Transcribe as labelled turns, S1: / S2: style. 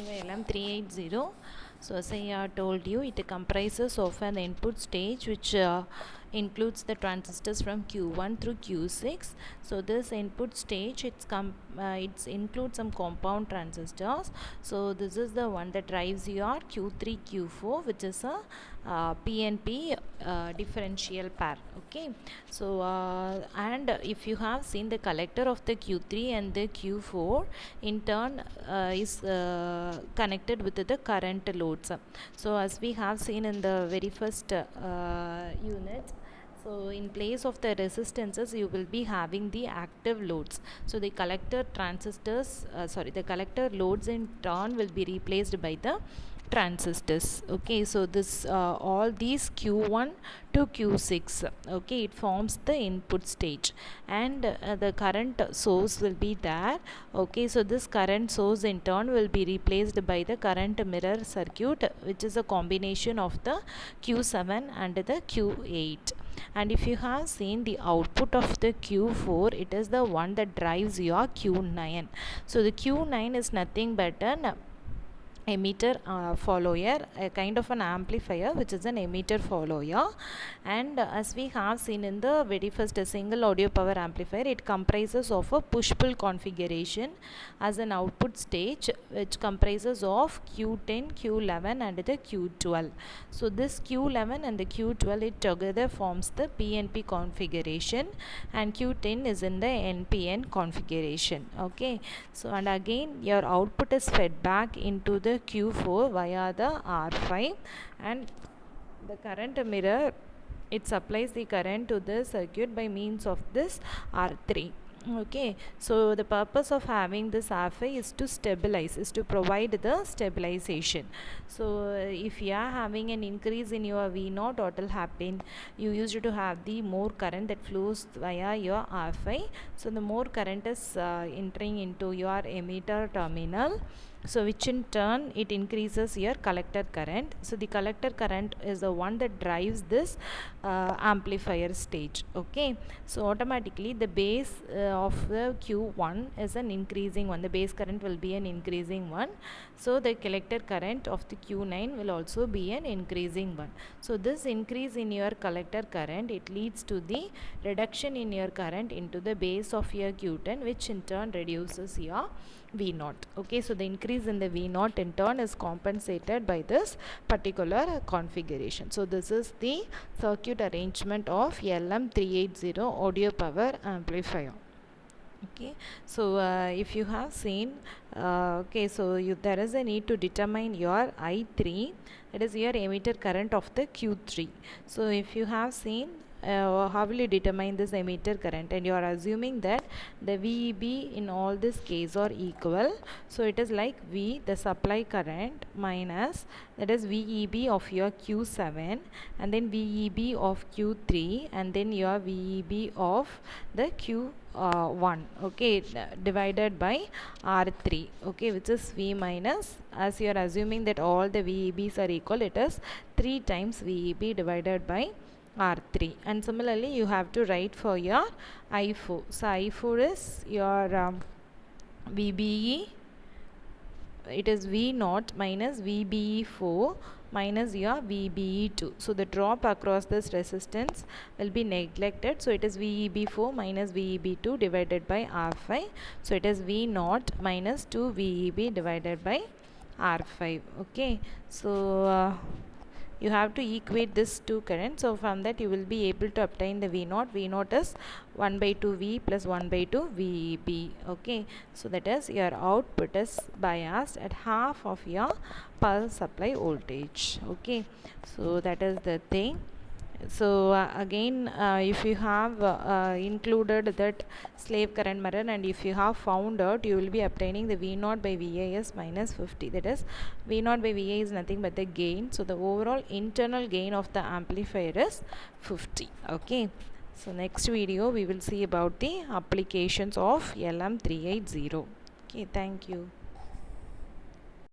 S1: your LM380. So as I told you, it comprises of an input stage which includes the transistors from Q1 through Q6. So this input stage, it includes some compound transistors. So this is the one that drives your Q3 Q4, which is a PNP differential pair. Okay, so and if you have seen, the collector of the Q3 and the Q4 in turn is connected with the current loads. So as we have seen in the very first unit, so in place of the resistances you will be having the active loads. So the collector transistors the collector loads in turn will be replaced by the transistors. Okay, so this all these Q1 to Q6, okay, it forms the input stage, and the current source will be there. Okay, so this current source in turn will be replaced by the current mirror circuit, which is a combination of the Q7 and the Q8. And if you have seen the output of the Q4, it is the one that drives your Q9. So the Q9 is nothing but an emitter follower, a kind of an amplifier which is an emitter follower. And as we have seen in the very first single audio power amplifier, it comprises of a push-pull configuration as an output stage, which comprises of Q10, Q11 and the Q12. So this Q11 and the Q12, it together forms the PNP configuration, and Q10 is in the NPN configuration. Okay, so and again your output is fed back into the Q4 via the R5, and the current mirror, it supplies the current to the circuit by means of this R3. Okay, so the purpose of having this R5 is to stabilize, is to provide the stabilization. So if you are having an increase in your V0, what will happen? You used to have the more current that flows via your R5. So the more current is entering into your emitter terminal, so which in turn it increases your collector current. So the collector current is the one that drives this amplifier stage. Okay, so automatically the base of the Q1 is an increasing one, the base current will be an increasing one. So the collector current of the Q9 will also be an increasing one. So this increase in your collector current, it leads to the reduction in your current into the base of your Q10, which in turn reduces your V0. Okay, so the increase in the V0 in turn is compensated by this particular configuration. So this is the circuit arrangement of LM380 audio power amplifier. Okay, so if you have seen, okay, so there is a need to determine your I3, that is your emitter current of the Q3. So if you have seen, how will you determine this emitter current? And you are assuming that the VEB in all this case are equal. So it is like V, the supply current, minus, that is VEB of your Q7, and then VEB of Q3, and then your VEB of the Q1, okay, divided by R3, okay, which is V minus, as you are assuming that all the VEBs are equal, it is 3 times VEB divided by R3. And similarly you have to write for your I4. So I4 is your VBE, it is V0 minus VBE4 minus your VBE2. So the drop across this resistance will be neglected. So it is VEB4 minus VEB2 divided by R5. So it is V0 minus 2 VEB divided by R5. Okay, so you have to equate this two currents. So from that you will be able to obtain the V0. V0 is 1 by 2 V plus 1 by 2 VEB. Okay, so that is your output is biased at half of your power supply voltage. Okay, so that is the thing. So again, if you have included that slave current mirror, and if you have found out, you will be obtaining the V0 by VA is minus 50. That is, V0 by VA is nothing but the gain. So the overall internal gain of the amplifier is 50. Okay, so next video we will see about the applications of LM380. Okay, thank you.